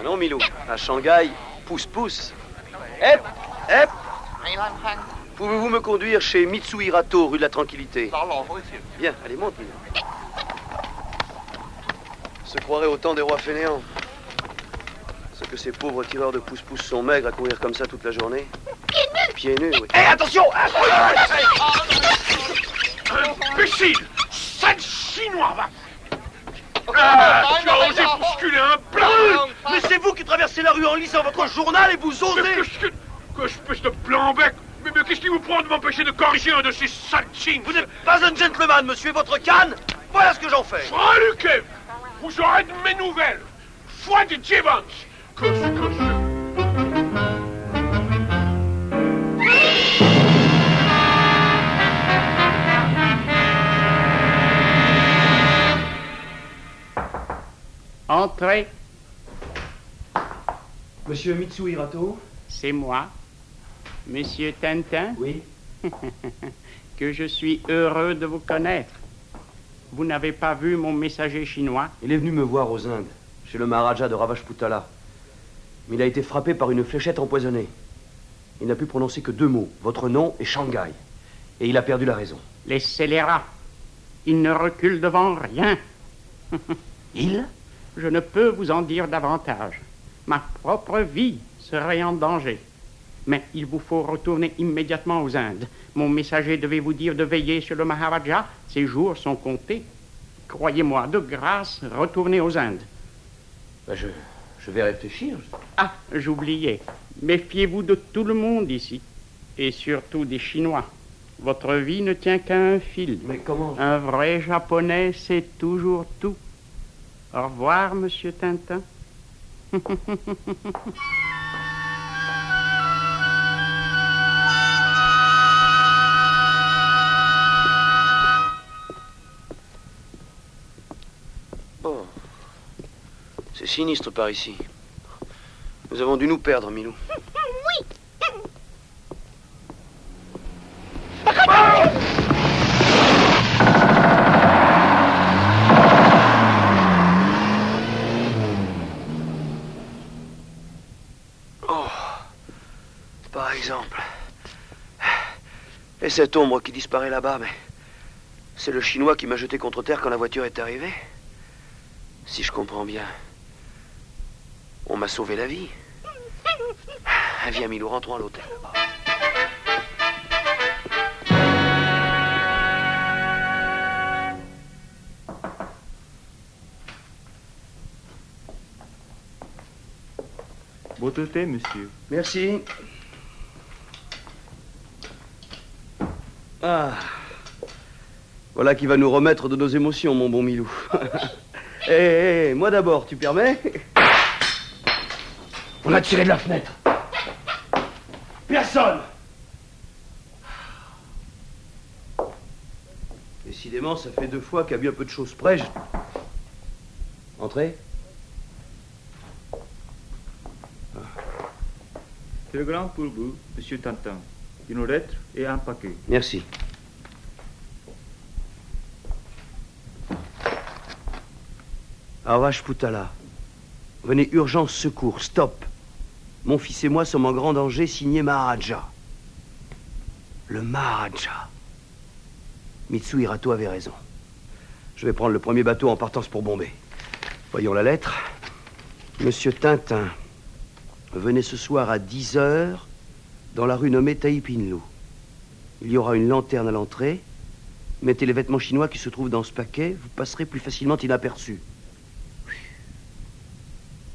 Non, Milou. À Shanghai, pousse-pousse. Hep, hep. Pouvez-vous me conduire chez Mitsuhirato, rue de la Tranquillité? Bien, allez, monte, Milou. Se croirait au temps des rois fainéants. Ce que ces pauvres tireurs de pousse-pousse sont maigres à courir comme ça toute la journée. Pieds nus, oui. Hé, attention! Imbécile! Sale chinois, va! Tu as osé bousculer un blanc! Mais c'est vous qui traversez la rue en lisant votre journal et vous osez! Que espèce de blanc-bec! Mais qu'est-ce qui vous prend de m'empêcher de corriger un de ces sales chings? Vous n'êtes pas un gentleman, monsieur, votre canne! Voilà ce que j'en fais! Fraluquet! Vous aurez de mes nouvelles! Foi de Jevons! Entrez. Monsieur Mitsuhirato? C'est moi, Monsieur Tintin. Oui. Que je suis heureux de vous connaître. Vous n'avez pas vu mon messager chinois? Il est venu me voir aux Indes, chez le Maharaja de Ravajputala. Mais il a été frappé par une fléchette empoisonnée. Il n'a pu prononcer que 2 mots, votre nom et Shanghai. Et il a perdu la raison. Les scélérats. Ils ne reculent devant rien. Il? Je ne peux vous en dire davantage. Ma propre vie serait en danger. Mais il vous faut retourner immédiatement aux Indes. Mon messager devait vous dire de veiller sur le Maharaja. Ses jours sont comptés. Croyez-moi, de grâce, retournez aux Indes. Ben je vais réfléchir. Ah, j'oubliais. Méfiez-vous de tout le monde ici. Et surtout des Chinois. Votre vie ne tient qu'à un fil. Mais comment? Un vrai Japonais sait toujours tout. Au revoir, Monsieur Tintin. Oh. C'est sinistre par ici. Nous avons dû nous perdre, Milou. Oui. Oh. Par exemple. Et cette ombre qui disparaît là-bas, mais... c'est le Chinois qui m'a jeté contre terre quand la voiture est arrivée. Si je comprends bien... on m'a sauvé la vie. Viens, Milou, rentrons à l'hôtel. Votre thé, monsieur. Merci. Ah. Voilà qui va nous remettre de nos émotions, mon bon Milou. Hé, moi d'abord, tu permets? On a tiré de la fenêtre. Personne. Décidément, ça fait 2 fois qu'à bien peu de choses près, Entrez. Télégramme pour vous, monsieur Tintin. Une lettre et un paquet. Merci. Ravajputala. Venez, urgence, secours, stop. Mon fils et moi sommes en grand danger, signé Maharaja. Le Maharaja. Mitsuhirato avait raison. Je vais prendre le premier bateau en partance pour Bombay. Voyons la lettre. Monsieur Tintin, venez ce soir à 10h dans la rue nommée Taipinlu. Il y aura une lanterne à l'entrée. Mettez les vêtements chinois qui se trouvent dans ce paquet. Vous passerez plus facilement inaperçu.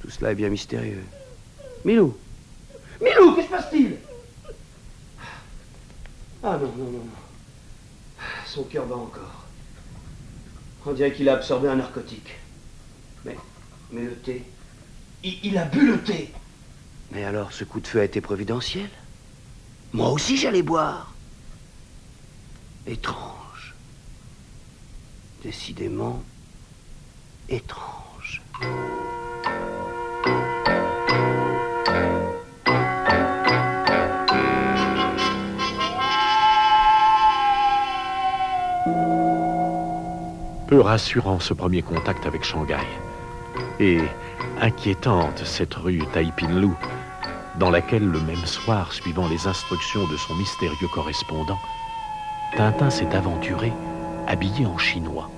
Tout cela est bien mystérieux. Milou! Milou, que se passe-t-il? Ah non, non, non, non. Son cœur bat encore. On dirait qu'il a absorbé un narcotique. Mais le thé... Il a bu le thé. Mais alors, ce coup de feu a été providentiel? Moi aussi, j'allais boire. Étrange. Décidément, étrange. Peu rassurant ce premier contact avec Shanghai. Et inquiétante, cette rue Taipinlu, dans laquelle le même soir, suivant les instructions de son mystérieux correspondant, Tintin s'est aventuré, habillé en chinois.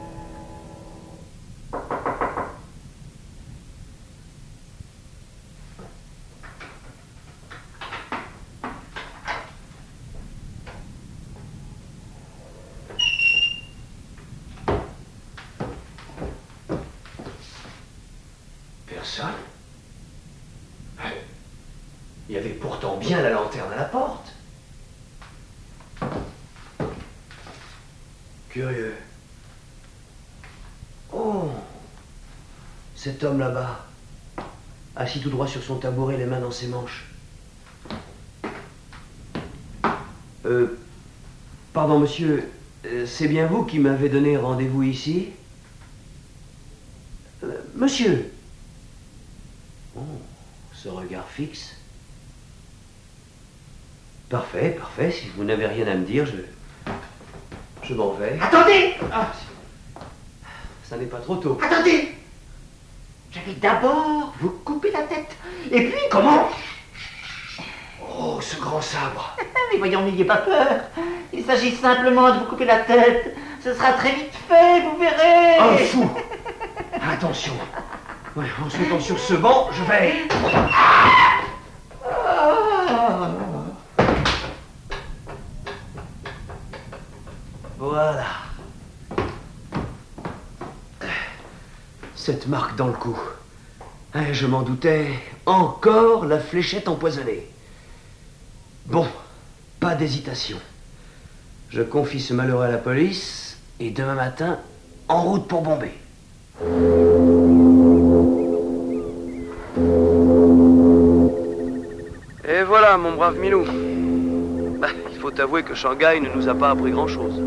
Personne. Il y avait pourtant bien la lanterne à la porte. Curieux. Oh, cet homme là-bas, assis tout droit sur son tabouret, les mains dans ses manches. Pardon, monsieur, c'est bien vous qui m'avez donné rendez-vous ici? Monsieur. Oh, ce regard fixe. Parfait, parfait. Si vous n'avez rien à me dire, je m'en vais. Attendez! Ah, ça n'est pas trop tôt. Attendez! Je vais d'abord vous couper la tête. Et puis, comment? Oh, ce grand sabre. Mais voyons, n'ayez pas peur. Il s'agit simplement de vous couper la tête. Ce sera très vite fait, vous verrez. Un fou. Attention. Ouais, en se mettant sur ce banc, je vais... Voilà. Cette marque dans le cou. Je m'en doutais. Encore la fléchette empoisonnée. Bon, pas d'hésitation. Je confie ce malheureux à la police et demain matin, en route pour Bombay. Et voilà, mon brave Milou. Il faut avouer que Shanghai ne nous a pas appris grand-chose.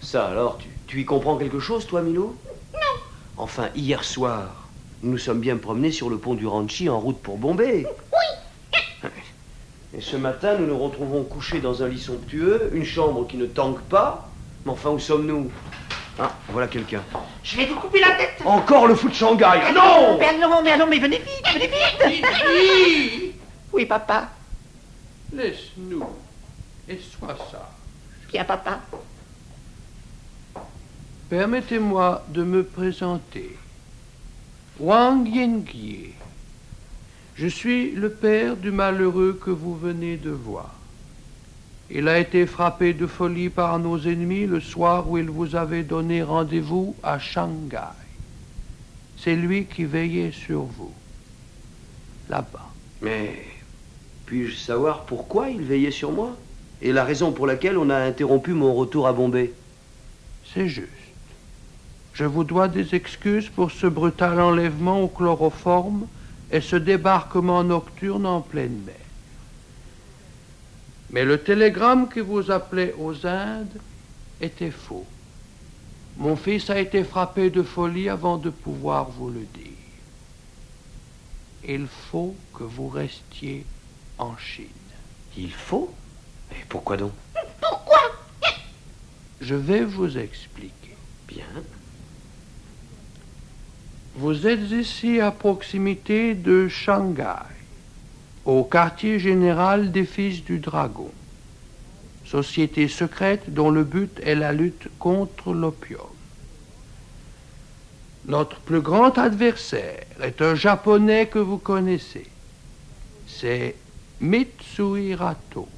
Ça alors, tu y comprends quelque chose, toi, Milou? Non. Enfin, hier soir, nous nous sommes bien promenés sur le pont du Ranchi en route pour Bombay. Oui. Et ce matin, nous nous retrouvons couchés dans un lit somptueux, une chambre qui ne tangue pas. Mais enfin, où sommes-nous? Ah, voilà quelqu'un. Je vais vous couper la tête. Encore le fou de Shanghai. Ah non! Mais venez vite. Didi! Oui, papa. Laisse-nous et sois sage. Bien, papa. Permettez-moi de me présenter. Wang Yengie. Je suis le père du malheureux que vous venez de voir. Il a été frappé de folie par nos ennemis le soir où il vous avait donné rendez-vous à Shanghai. C'est lui qui veillait sur vous. Là-bas. Mais puis-je savoir pourquoi il veillait sur moi? Et la raison pour laquelle on a interrompu mon retour à Bombay? C'est juste. Je vous dois des excuses pour ce brutal enlèvement au chloroforme et ce débarquement nocturne en pleine mer. Mais le télégramme qui vous appelait aux Indes était faux. Mon fils a été frappé de folie avant de pouvoir vous le dire. Il faut que vous restiez en Chine. Il faut? Et pourquoi donc? Pourquoi? Je vais vous expliquer. Bien. Vous êtes ici à proximité de Shanghai, au quartier général des Fils du Dragon, société secrète dont le but est la lutte contre l'opium. Notre plus grand adversaire est un Japonais que vous connaissez. C'est Mitsuhirato.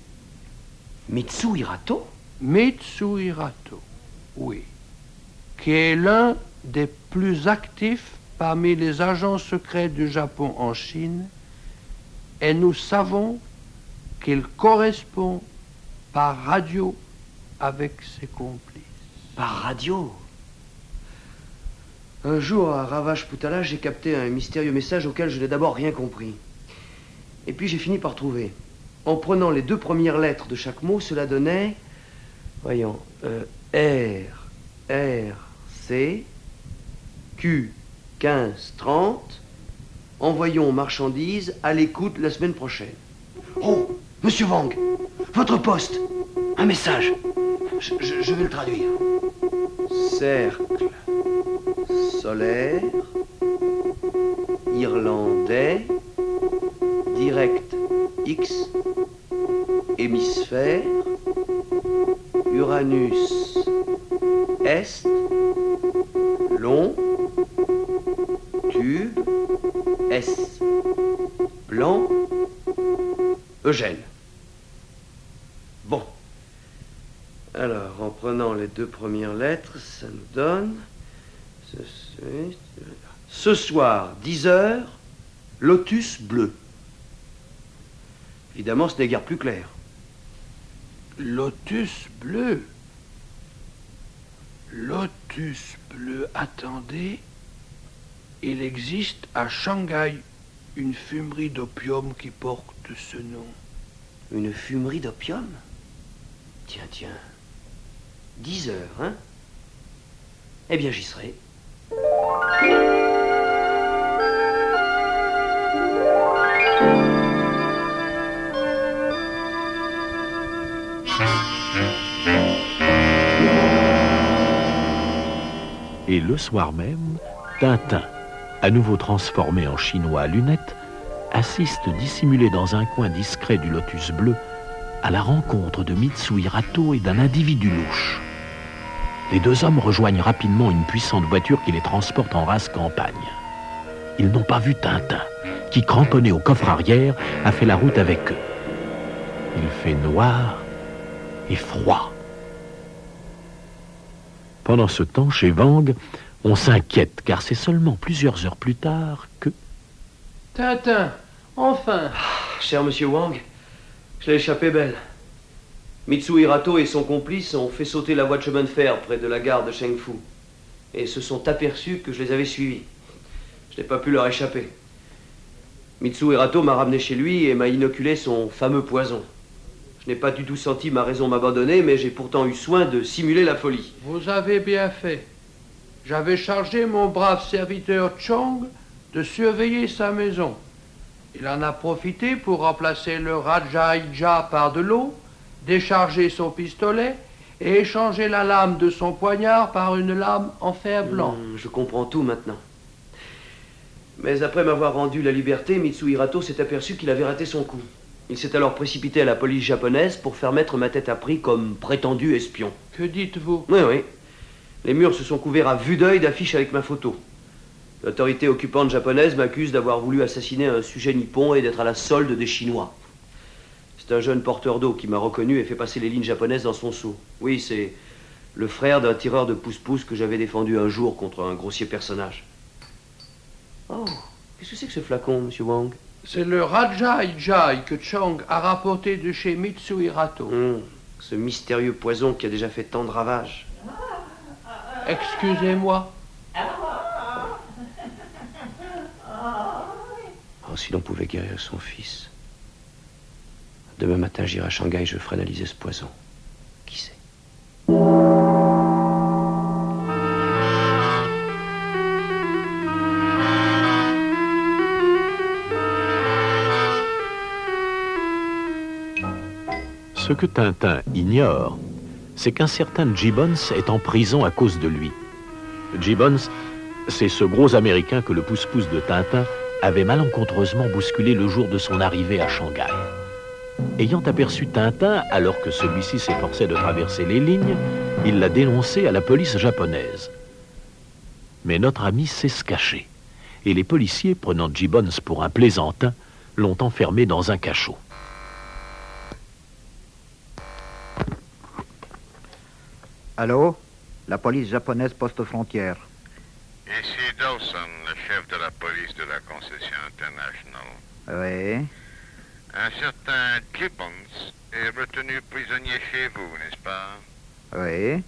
Mitsuhirato? Mitsuhirato, oui, qui est l'un des plus actifs parmi les agents secrets du Japon en Chine, et nous savons qu'il correspond par radio avec ses complices. Par radio? Un jour, à Ravachputala, j'ai capté un mystérieux message auquel je n'ai d'abord rien compris. Et puis j'ai fini par trouver. En prenant les deux premières lettres de chaque mot, cela donnait... Voyons... R, C... Q 1530. Envoyons marchandises à l'écoute la semaine prochaine. Oh, monsieur Wang, votre poste. Un message. Je vais le traduire. Cercle solaire, irlandais, direct X, hémisphère, Uranus Est, long, tube, S, blanc, Eugène. Bon. Alors, en prenant les deux premières lettres, ça nous donne... Ce soir, 10h, Lotus bleu. Évidemment, ce n'est guère plus clair. Lotus bleu. Lotus bleu, attendez. Il existe à Shanghai une fumerie d'opium qui porte ce nom. Une fumerie d'opium? Tiens. 10h, hein? Eh bien, j'y serai. Et le soir même, Tintin, à nouveau transformé en chinois à lunettes, assiste dissimulé dans un coin discret du Lotus bleu à la rencontre de Mitsui Rato et d'un individu louche. Les deux hommes rejoignent rapidement une puissante voiture qui les transporte en rase campagne. Ils n'ont pas vu Tintin, qui, cramponné au coffre arrière, a fait la route avec eux. Il fait noir et froid. Pendant ce temps, chez Wang, on s'inquiète, car c'est seulement plusieurs heures plus tard que... Tintin, enfin. Cher monsieur Wang, je l'ai échappé belle. Mitsui Rato et son complice ont fait sauter la voie de chemin de fer près de la gare de Shengfu et se sont aperçus que je les avais suivis. Je n'ai pas pu leur échapper. Mitsui Rato m'a ramené chez lui et m'a inoculé son fameux poison. Je n'ai pas du tout senti ma raison m'abandonner, mais j'ai pourtant eu soin de simuler la folie. Vous avez bien fait. J'avais chargé mon brave serviteur Chong de surveiller sa maison. Il en a profité pour remplacer le Rajaïja par de l'eau, décharger son pistolet et échanger la lame de son poignard par une lame en fer blanc. Je comprends tout maintenant. Mais après m'avoir rendu la liberté, Mitsui Rato s'est aperçu qu'il avait raté son coup. Il s'est alors précipité à la police japonaise pour faire mettre ma tête à prix comme prétendu espion. Que dites-vous? Oui. Les murs se sont couverts à vue d'œil d'affiches avec ma photo. L'autorité occupante japonaise m'accuse d'avoir voulu assassiner un sujet nippon et d'être à la solde des Chinois. C'est un jeune porteur d'eau qui m'a reconnu et fait passer les lignes japonaises dans son seau. Oui, c'est le frère d'un tireur de pouce-pouce que j'avais défendu un jour contre un grossier personnage. Oh, qu'est-ce que c'est que ce flacon, monsieur Wang? C'est le Rajaïjai que Chong a rapporté de chez Mitsui Rato. Ce mystérieux poison qui a déjà fait tant de ravages. Excusez-moi. Oh, si l'on pouvait guérir son fils. Demain matin, j'irai à Shanghai, je ferai analyser ce poison. Qui sait? Ce que Tintin ignore, c'est qu'un certain Gibbons est en prison à cause de lui. Gibbons, c'est ce gros Américain que le pouce-pouce de Tintin avait malencontreusement bousculé le jour de son arrivée à Shanghai. Ayant aperçu Tintin alors que celui-ci s'efforçait de traverser les lignes, il l'a dénoncé à la police japonaise. Mais notre ami sait se cacher, et les policiers, prenant Gibbons pour un plaisantin, l'ont enfermé dans un cachot. Allô? La police japonaise poste-frontière. Ici Dawson, le chef de la police de la concession internationale. Oui. Un certain Gibbons est retenu prisonnier chez vous, n'est-ce pas? Oui.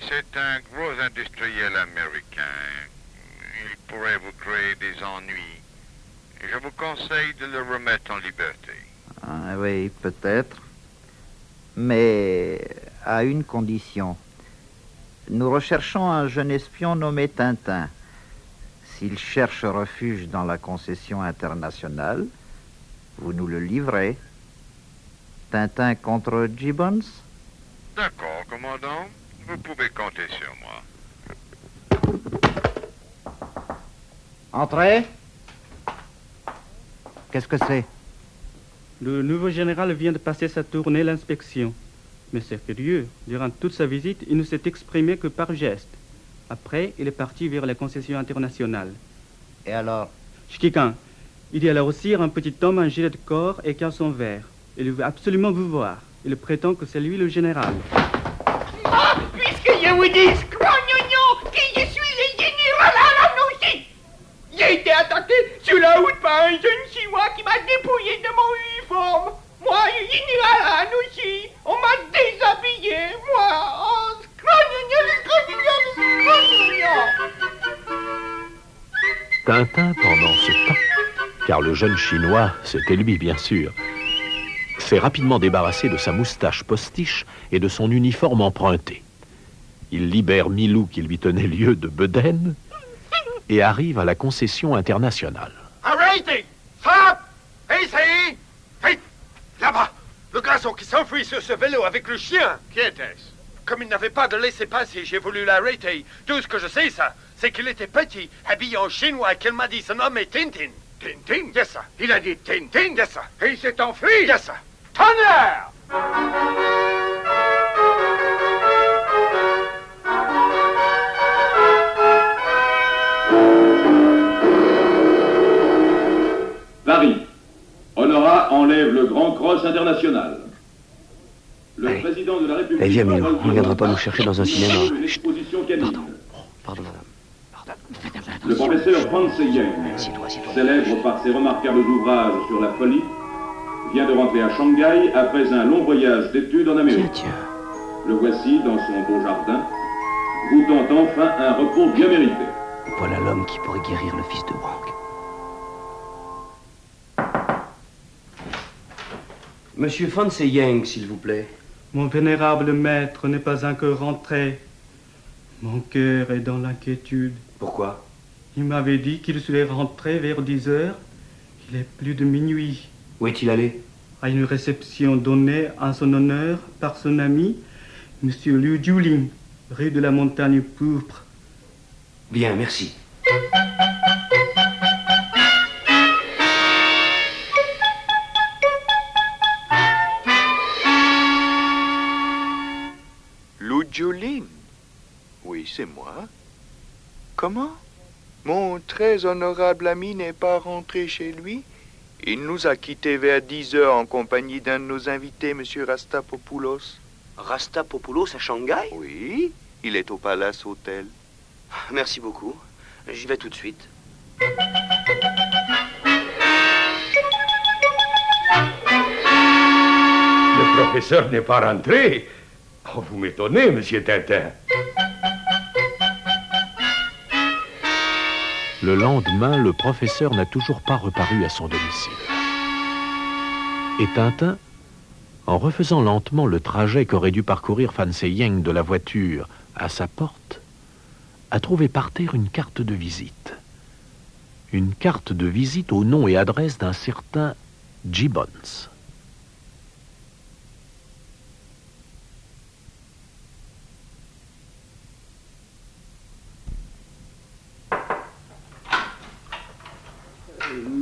C'est un gros industriel américain. Il pourrait vous créer des ennuis. Je vous conseille de le remettre en liberté. Ah, oui, peut-être. Mais à une condition. Nous recherchons un jeune espion nommé Tintin. S'il cherche refuge dans la concession internationale, vous nous le livrez. Tintin contre Gibbons? D'accord, commandant. Vous pouvez compter sur moi. Entrez. Qu'est-ce que c'est? Le nouveau général vient de passer sa tournée l'inspection. Mais c'est curieux. Durant toute sa visite, il ne s'est exprimé que par geste. Après, il est parti vers la concession internationale. Et alors? Chiquican, il y a là aussi un petit homme en gilet de corps et qui a son verre. Il veut absolument vous voir. Il prétend que c'est lui le général. Ah, puisque je vous dis, scrognognon, que je suis le général à la Nouchi. J'ai été attaqué sur la route par un jeune Chinois qui m'a dépouillé de mon uniforme. Moi, le général à la Nouchi, on m'a déshabillé. Moi, oh, Tintin, pendant ce temps, car le jeune Chinois, c'était lui bien sûr, s'est rapidement débarrassé de sa moustache postiche et de son uniforme emprunté. Il libère Milou qui lui tenait lieu de bedaine et arrive à la concession internationale. Arrêtez! Stop! Ici! Vite! Là-bas! Le garçon qui s'enfuit sur ce vélo avec le chien! Qui était-ce? Comme il n'avait pas de laisser-passer, j'ai voulu l'arrêter. Tout ce que je sais, ça, c'est qu'il était petit, habillé en chinois et qu'il m'a dit son nom est Tintin. Tintin? Yes, sir. Il a dit Tintin? Yes, sir. Et il s'est enfui? Yes, sir. Tonnerre! Paris. Honorat enlève le Grand Cross international. Le Allez. président de la République... Allez, viens, Milou. On ne viendra pas nous chercher dans un cinéma. L'exposition canine. Pardon, madame. Le professeur Franz Yang, Assieds-toi. célèbre par ses remarquables ouvrages sur la folie, vient de rentrer à Shanghai après un long voyage d'études en Amérique. Tiens. Le voici dans son beau jardin, goûtant enfin un repos bien mérité. Voilà l'homme qui pourrait guérir le fils de Wang. Monsieur Fan Yang, s'il vous plaît. Mon vénérable maître n'est pas encore rentré. Mon cœur est dans l'inquiétude. Pourquoi? Il m'avait dit qu'il serait rentré vers 10 heures. Il est plus de minuit. Où est-il allé? À une réception donnée en son honneur par son ami, Monsieur Liu Jiuling, rue de la Montagne Pourpre. Bien, merci. Liu Jiuling? Oui, c'est moi. Comment? Mon très honorable ami n'est pas rentré chez lui? Il nous a quittés vers 10 heures en compagnie d'un de nos invités, M. Rastapopoulos. Rastapopoulos à Shanghai? Oui, il est au Palace Hotel. Merci beaucoup. J'y vais tout de suite. Le professeur n'est pas rentré. Oh, vous m'étonnez, monsieur Tintin. Le lendemain, le professeur n'a toujours pas reparu à son domicile. Et Tintin, en refaisant lentement le trajet qu'aurait dû parcourir Fan Yang de la voiture à sa porte, a trouvé par terre une carte de visite. Une carte de visite au nom et adresse d'un certain Gibbons.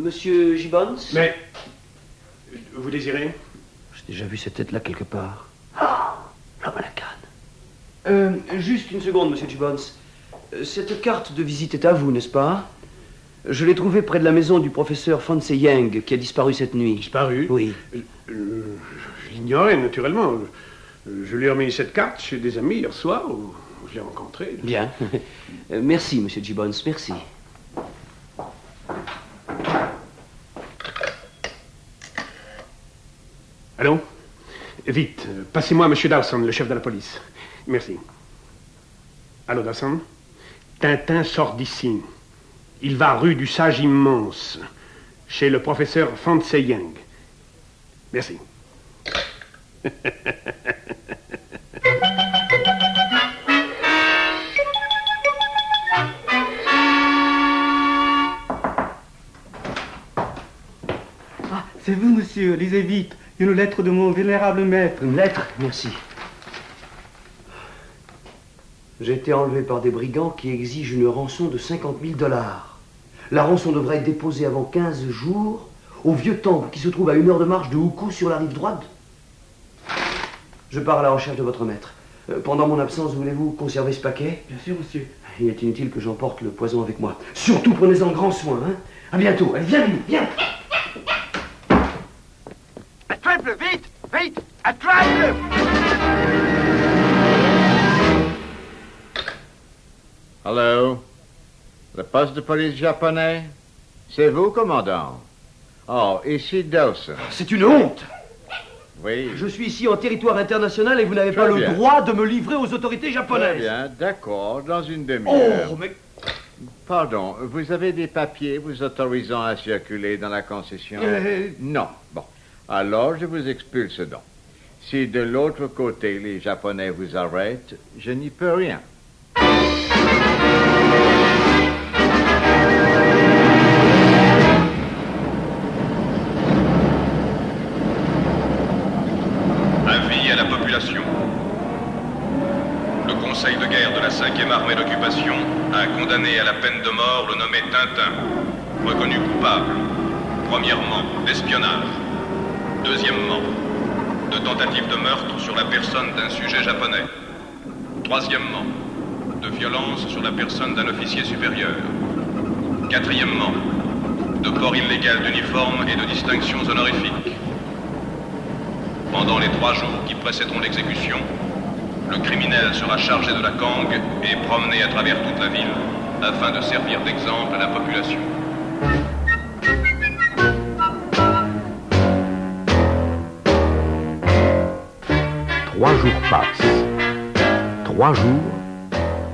Monsieur Gibbons? Mais... vous désirez? J'ai déjà vu cette tête-là quelque part. Ah, l'homme à la canne. Juste une seconde, monsieur Gibbons. Cette carte de visite est à vous, n'est-ce pas? Je l'ai trouvée près de la maison du professeur Fan Yang, qui a disparu cette nuit. Disparu? Oui. Je l'ignorais, naturellement. Je lui ai remis cette carte chez des amis hier soir, où je l'ai rencontré. Bien. Merci, monsieur Gibbons, merci. Allô? Vite, passez-moi monsieur Dawson, le chef de la police. Merci. Allô, Dawson? Tintin sort d'ici. Il va rue du Sage Immense, chez le professeur Fan Yang. Merci. C'est vous, monsieur. Lisez vite. Une lettre de mon vénérable maître. Une lettre? Merci. J'ai été enlevé par des brigands qui exigent une rançon de 50 000 $. La rançon devrait être déposée avant 15 jours au vieux temple qui se trouve à 1 heure de marche de Hukou sur la rive droite. Je pars à la recherche de votre maître. Pendant mon absence, voulez-vous conserver ce paquet? Bien sûr, monsieur. Il est inutile que j'emporte le poison avec moi. Surtout, prenez-en grand soin, hein. À bientôt. Allez, viens, Billy, viens. Attrape-le, vite! Vite! Attrape-le! Allô? Le poste de police japonais? C'est vous, commandant? Oh, ici Dawson. C'est une honte! Oui. Je suis ici en territoire international et vous n'avez pas Très le bien. droit de me livrer aux autorités japonaises. Très bien, d'accord, dans une demi-heure. Oh, mais... Pardon, vous avez des papiers vous autorisant à circuler dans la concession? Non. Bon. Alors, je vous expulse donc. Si de l'autre côté, les Japonais vous arrêtent, je n'y peux rien. Avis à la population. Le Conseil de guerre de la 5e armée d'occupation a condamné à la peine de mort le nommé Tintin, reconnu coupable, premièrement, d'espionnage, deuxièmement, de tentative de meurtre sur la personne d'un sujet japonais, troisièmement, de violence sur la personne d'un officier supérieur, quatrièmement, de port illégal d'uniforme et de distinctions honorifiques. Pendant les 3 jours qui précéderont l'exécution, le criminel sera chargé de la cangue et promené à travers toute la ville afin de servir d'exemple à la population. Trois jours passent. 3 jours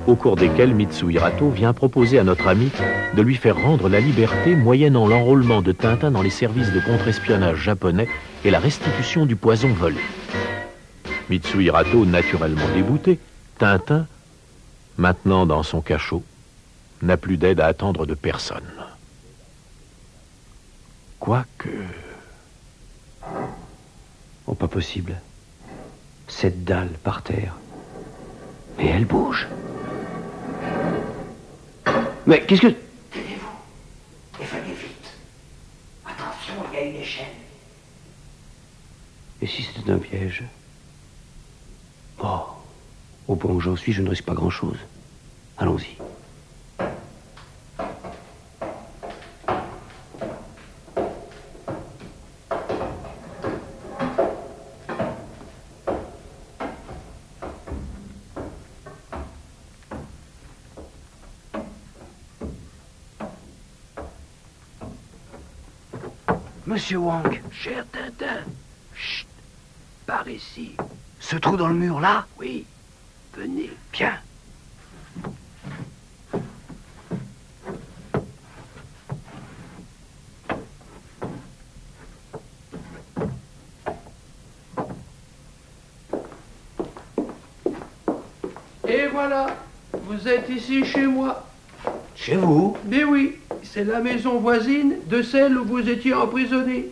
au cours desquels Mitsuhirato vient proposer à notre ami de lui faire rendre la liberté moyennant l'enrôlement de Tintin dans les services de contre-espionnage japonais et la restitution du poison volé. Mitsuhirato, naturellement débouté, Tintin, maintenant dans son cachot, n'a plus d'aide à attendre de personne. Quoique... Oh, pas possible. Cette dalle par terre. Mais elle bouge. Mais qu'est-ce que... Taisez-vous et venez vite. Attention, il y a une échelle. Et si c'était un piège? Oh, au point où j'en suis, je ne risque pas grand-chose. Allons-y. Monsieur Wang. Cher Tintin. Chut. Par ici. Ce trou dans le mur, là? Oui. Venez. Bien. Et voilà, vous êtes ici chez moi. Chez vous? Mais oui, c'est la maison voisine de celle où vous étiez emprisonné.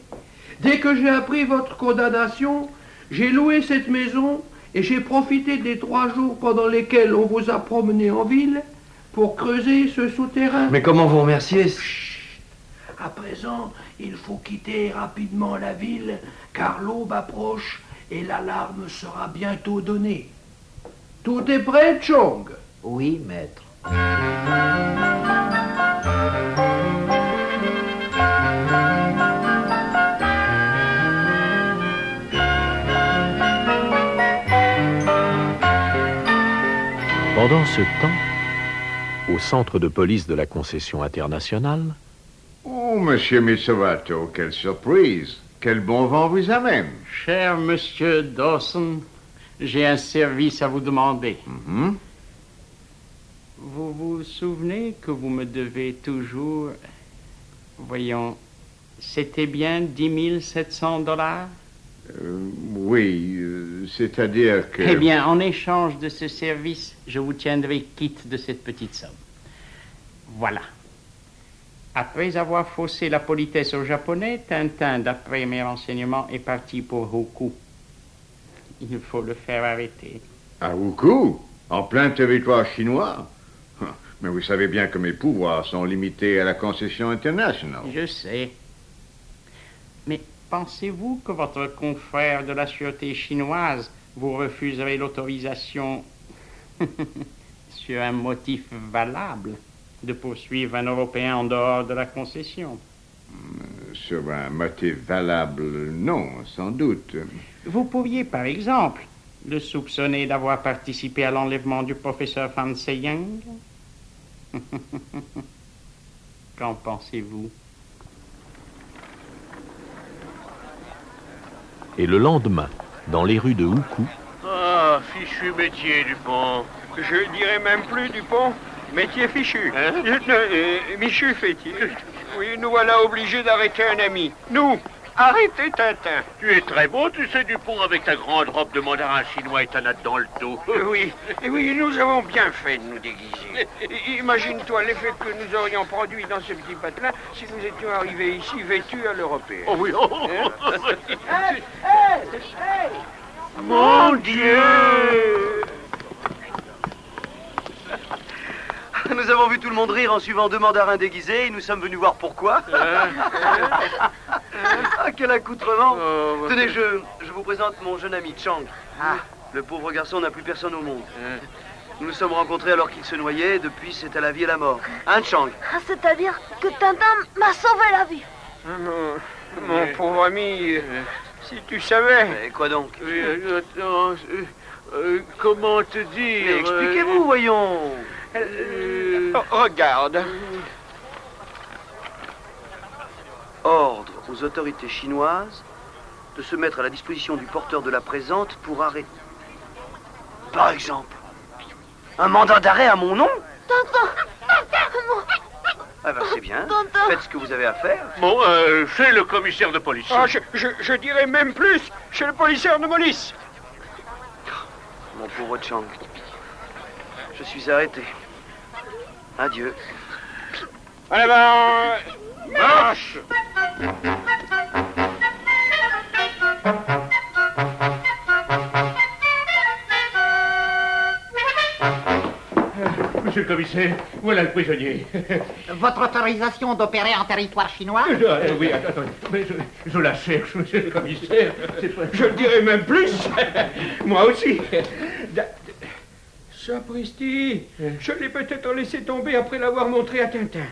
Dès que j'ai appris votre condamnation, j'ai loué cette maison et j'ai profité des 3 jours pendant lesquels on vous a promené en ville pour creuser ce souterrain. Mais comment vous remercier? Chut. À présent, il faut quitter rapidement la ville, car l'aube approche et l'alarme sera bientôt donnée. Tout est prêt, Chong? Oui, maître. Pendant ce temps, au centre de police de la concession internationale... Oh, monsieur Mitsuhirato, quelle surprise! Quel bon vent vous amène! Cher monsieur Dawson, j'ai un service à vous demander. Vous vous souvenez que vous me devez toujours... Voyons, c'était bien 10 700 $? Oui, c'est-à-dire que... Eh bien, en échange de ce service, je vous tiendrai quitte de cette petite somme. Voilà. Après avoir faussé la politesse aux Japonais, Tintin, d'après mes renseignements, est parti pour Hoku. Il faut le faire arrêter. À Wuku, en plein territoire chinois. Mais vous savez bien que mes pouvoirs sont limités à la concession internationale. Je sais. Mais pensez-vous que votre confrère de la sûreté chinoise vous refuserait l'autorisation, sur un motif valable, de poursuivre un Européen en dehors de la concession? Sur un motif valable, non, sans doute. Vous pourriez, par exemple, le soupçonner d'avoir participé à l'enlèvement du professeur Fan Seyang? Qu'en pensez-vous? Et le lendemain, dans les rues de Wuku, Ah, fichu métier, Dupont. Je dirais même plus, Dupont. Métier fichu. Hein? Michu, fait-il. Oui, nous voilà obligés d'arrêter un ami. Nous, arrêtez Tintin. Tu es très beau, tu sais, Dupont, avec ta grande robe de mandarin chinois et ta natte dans le dos. Oui, nous avons bien fait de nous déguiser. Imagine-toi l'effet que nous aurions produit dans ce petit patelin si nous étions arrivés ici vêtus à l'européenne. Oh oui, oh. Hey, mon Dieu! Nous avons vu tout le monde rire en suivant deux mandarins déguisés et nous sommes venus voir pourquoi. Ah, quel accoutrement! Tenez, je vous présente mon jeune ami, Chang. Le pauvre garçon n'a plus personne au monde. Nous nous sommes rencontrés alors qu'il se noyait, et depuis c'est à la vie et la mort. Hein, Chang? C'est-à-dire que Tintin m'a sauvé la vie. Mon pauvre ami, si tu savais... Mais quoi donc? Attends, comment te dire? Mais expliquez-vous, voyons. Regarde. Ordre aux autorités chinoises de se mettre à la disposition du porteur de la présente pour arrêter. Par exemple, un mandat d'arrêt à mon nom? Tintin! Non! Ah ben c'est bien. Faites ce que vous avez à faire. Bon, chez le commissaire de police. Ah, je dirais même plus, chez le policier de police. Mon pauvre Chang, je suis arrêté. Adieu. Allez ben, marche! Monsieur le commissaire, voilà le prisonnier. Votre autorisation d'opérer en territoire chinois? Oui, attendez, mais je la cherche, monsieur le commissaire. Je dirais même plus. Moi aussi. Sapristi, je l'ai peut-être laissé tomber après l'avoir montré à Tintin.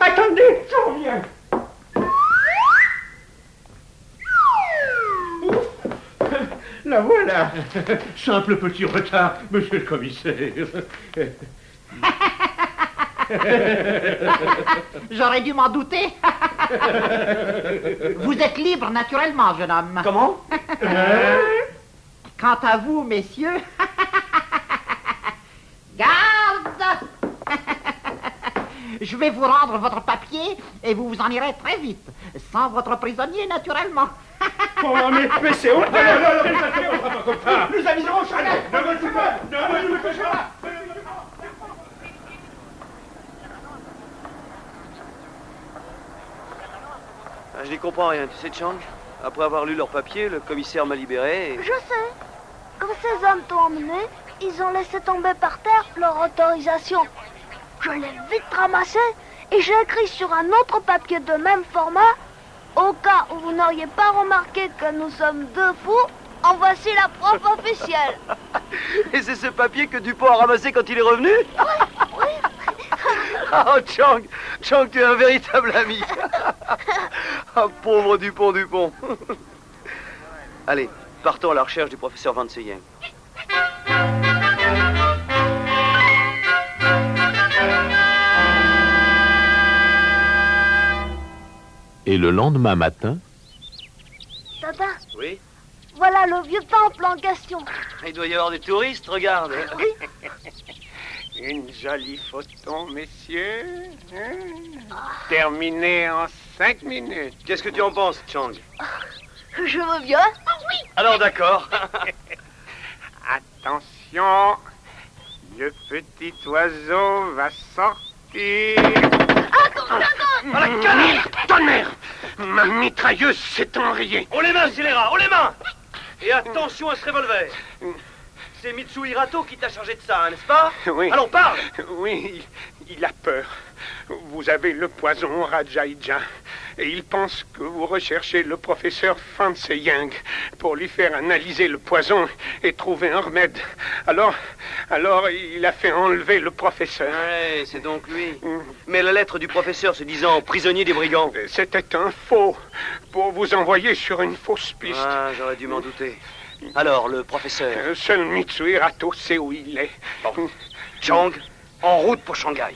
Attendez, je reviens. La voilà. Simple petit retard, monsieur le commissaire. J'aurais dû m'en douter. Vous êtes libre, naturellement, jeune homme. Comment? Quant à vous, messieurs... Garde! Je vais vous rendre votre papier et vous vous en irez très vite. Sans votre prisonnier, naturellement. Oh, mais c'est honte! Non, comme ça. Nous aviserons chacun! Ne me touche pas! Ne me touche pas! Je n'y comprends rien, tu sais, Chang. Après avoir lu leur papier, le commissaire m'a libéré et... Je sais. Quand ces hommes t'ont emmené, ils ont laissé tomber par terre leur autorisation. Je l'ai vite ramassé et j'ai écrit sur un autre papier de même format. Au cas où vous n'auriez pas remarqué que nous sommes deux fous, en voici la preuve officielle. Et c'est ce papier que Dupont a ramassé quand il est revenu? Oui. Oh, Chang, tu es un véritable ami. Oh, pauvre Dupont. Allez, partons à la recherche du professeur Van Seyang. Et le lendemain matin... Tintin, Oui? voilà le vieux temple en question. Il doit y avoir des touristes, regarde. Oui. Une jolie photo, messieurs. Terminée en 5 minutes. Qu'est-ce que tu en penses, Chang? Je veux bien. Oui. Alors d'accord. Attention, le petit oiseau va sortir. Ah, À la canaille! Tonnerre! Ma mitrailleuse s'est enrayée. On les mains, scélérats, on les mains! Et attention à ce revolver. C'est Mitsui Hirato qui t'a chargé de ça, hein, n'est-ce pas? Oui. Allons, parle! Oui, il a peur. Vous avez le poison Rajaïja. Et il pense que vous recherchez le professeur Fanse Yang pour lui faire analyser le poison et trouver un remède. Alors, il a fait enlever le professeur. Ouais, c'est donc lui. Mais la lettre du professeur se disant prisonnier des brigands. C'était un faux, pour vous envoyer sur une fausse piste. Ah, j'aurais dû m'en douter. Alors, le professeur... Seul Mitsui Hirato sait où il est. Bon. Chang, en route pour Shanghai.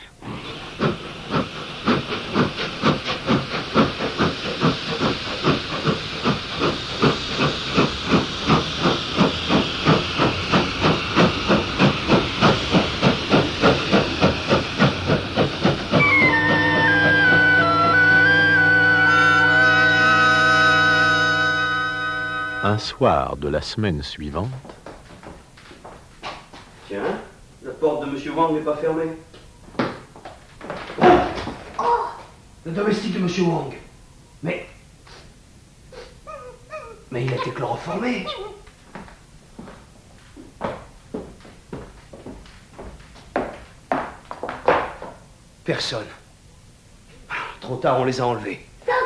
Un soir de la semaine suivante... Tiens, la porte de M. Wang n'est pas fermée. Oh, le domestique de M. Wang. Mais il a été chloroformé. Personne. Trop tard, on les a enlevés. Tintin!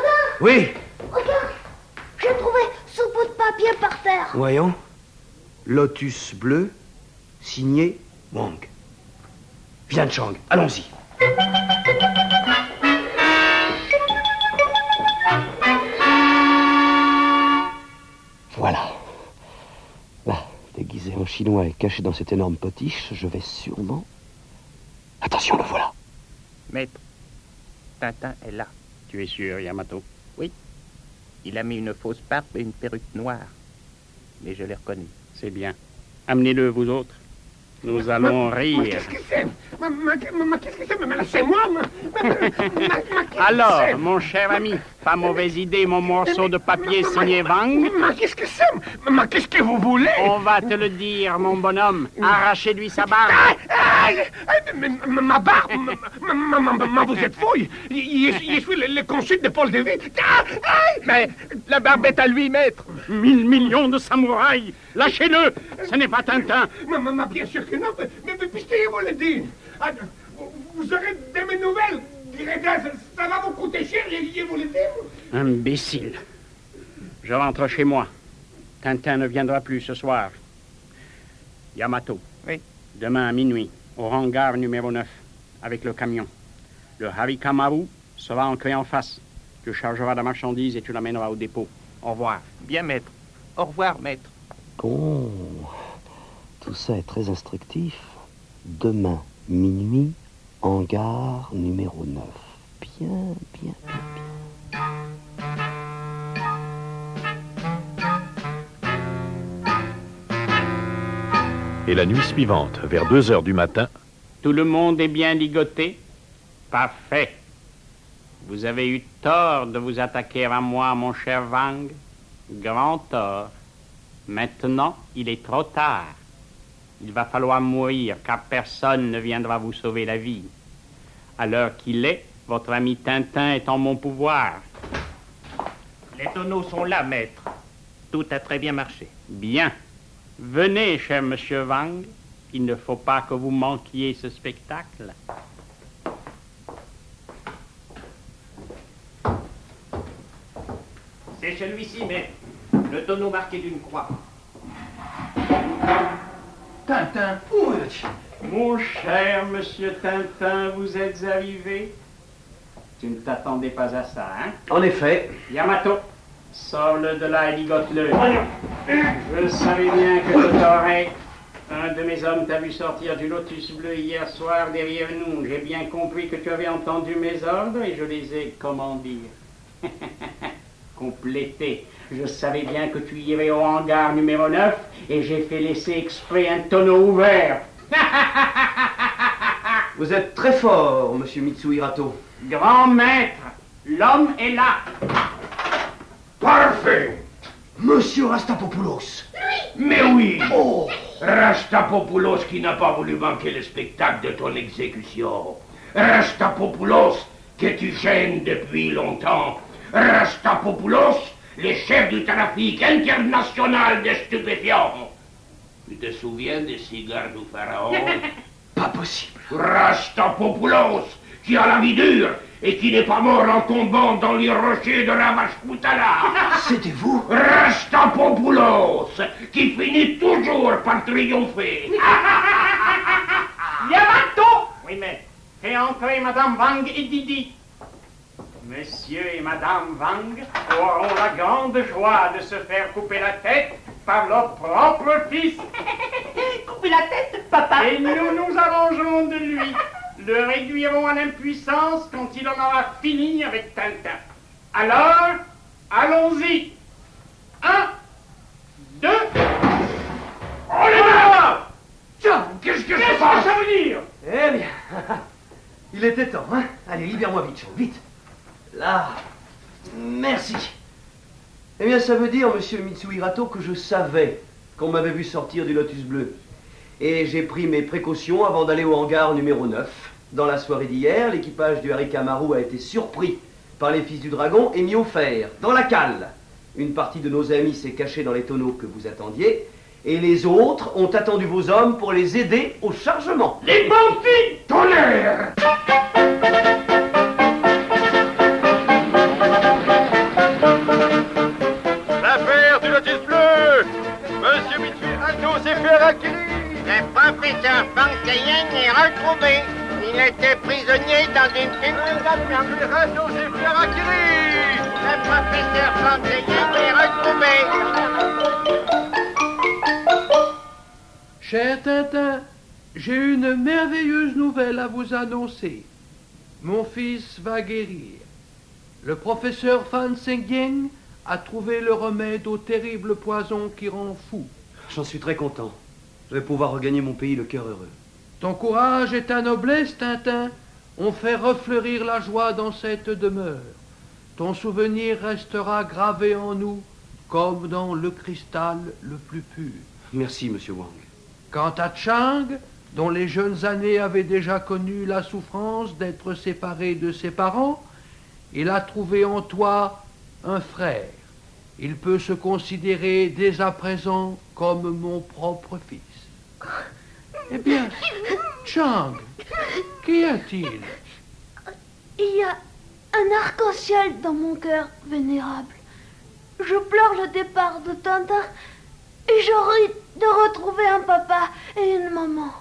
Oui. Regarde, j'ai trouvé ce bout de papier par terre. Voyons. Lotus bleu, signé Wang. Viens, Chang, allons-y. Voilà. Là, déguisé en chinois et caché dans cette énorme potiche, je vais sûrement... Attention, le voilà. Maître, Tintin est là. Tu es sûr, Yamato? Oui. Il a mis une fausse barbe et une perruque noire. Mais je l'ai reconnu. C'est bien. Amenez-le, vous autres. Nous allons rire. Qu'est-ce que c'est? Qu'est-ce que c'est? Mais c'est moi, Alors, mon cher ami, pas mauvaise idée, mon morceau de papier signé Wang. Qu'est-ce que c'est? Qu'est-ce que vous voulez? On va te le dire, mon bonhomme. Arrachez-lui sa barbe. Ma barbe? Vous êtes fouille? Je suis le consul de Paul David. Mais la barbe est à lui, maître. 1000 millions de samouraïs. Lâchez-le. Ce n'est pas Tintin. Bien sûr que non, mais puisque vous le dites, vous aurez de mes nouvelles. Ça va vous coûter cher, je vous le dis. Imbécile. Je rentre chez moi. Tintin ne viendra plus ce soir. Yamato. Oui. Demain à minuit, au hangar numéro 9, avec le camion. Le Harikamaru sera ancré en face. Tu chargeras la marchandise et tu l'amèneras au dépôt. Au revoir. Bien, maître. Au revoir, maître. Oh, tout ça est très instructif. Demain, minuit, hangar numéro 9. Bien. Et la nuit suivante, vers 2 heures du matin... Tout le monde est bien ligoté? Parfait. Vous avez eu tort de vous attaquer à moi, mon cher Wang. Grand tort. Maintenant, il est trop tard. Il va falloir mourir, car personne ne viendra vous sauver la vie. À l'heure qu'il est, votre ami Tintin est en mon pouvoir. Les tonneaux sont là, maître. Tout a très bien marché. Bien. Venez, cher monsieur Wang. Il ne faut pas que vous manquiez ce spectacle. C'est celui-ci, maître. Le tonneau marqué d'une croix. Tintin, où es-tu? Mon cher monsieur Tintin, vous êtes arrivé? Tu ne t'attendais pas à ça, hein? En effet. Yamato, sors-le de là et ligote-le. Je savais bien que tu t'aurais. Un de mes hommes t'a vu sortir du Lotus bleu hier soir derrière nous. J'ai bien compris que tu avais entendu mes ordres et je les ai, comment dire, complétés. Je savais bien que tu irais au hangar numéro 9 et j'ai fait laisser exprès un tonneau ouvert. Vous êtes très fort, monsieur Mitsui Hirato. Grand maître, l'homme est là. Parfait. Monsieur Rastapopoulos. Mais oui. Oh. Rastapopoulos qui n'a pas voulu manquer le spectacle de ton exécution. Rastapopoulos que tu gênes depuis longtemps. Rastapopoulos, le chef du trafic international de stupéfiants. Tu te souviens des cigares du pharaon? Pas possible. Rastapopoulos, qui a la vie dure et qui n'est pas mort en tombant dans les rochers de la Vashkoutala. C'était vous? Rastapopoulos, qui finit toujours par triompher. Yamato! Oui, mais fais entrer Madame Wang et Didi. Monsieur et Madame Wang auront la grande joie de se faire couper la tête par leur propre fils. Couper la tête, papa. Et nous nous arrangerons de lui. Le réduirons à l'impuissance quand il en aura fini avec Tintin. Alors, allons-y. 1, 2... Oh les gars! Tiens, qu'est-ce que ça passe? ça veut dire? Eh bien, il était temps, hein? Allez, libère-moi vite, Chang, vite. Là, merci. Eh bien, ça veut dire, monsieur Mitsuhirato, que je savais qu'on m'avait vu sortir du Lotus Bleu. Et j'ai pris mes précautions avant d'aller au hangar numéro 9. Dans la soirée d'hier, l'équipage du Harikamaru a été surpris par les fils du dragon et mis au fer, dans la cale. Une partie de nos amis s'est cachée dans les tonneaux que vous attendiez, et les autres ont attendu vos hommes pour les aider au chargement. Les bandits tolèrent! L'affaire du Lotus Bleu! Monsieur Mitsuhirato s'est fait harakiri! Le professeur Fang Zheng est retrouvé. Il était prisonnier dans une tunnel. Mitsuhirato s'est fait harakiri! Le professeur Fang Zheng est retrouvé. Cher Tintin, j'ai une merveilleuse nouvelle à vous annoncer. Mon fils va guérir. Le professeur Fan Zheng a trouvé le remède au terrible poison qui rend fou. J'en suis très content. Je vais pouvoir regagner mon pays le cœur heureux. Ton courage et ta noblesse, Tintin, ont fait refleurir la joie dans cette demeure. Ton souvenir restera gravé en nous comme dans le cristal le plus pur. Merci, monsieur Wang. Quant à Chang, dont les jeunes années avaient déjà connu la souffrance d'être séparé de ses parents, il a trouvé en toi un frère. Il peut se considérer dès à présent comme mon propre fils. Eh bien, Chang, qu'y a-t-il? Il y a un arc-en-ciel dans mon cœur vénérable. Je pleure le départ de Tintin et je ris de retrouver un papa et une maman.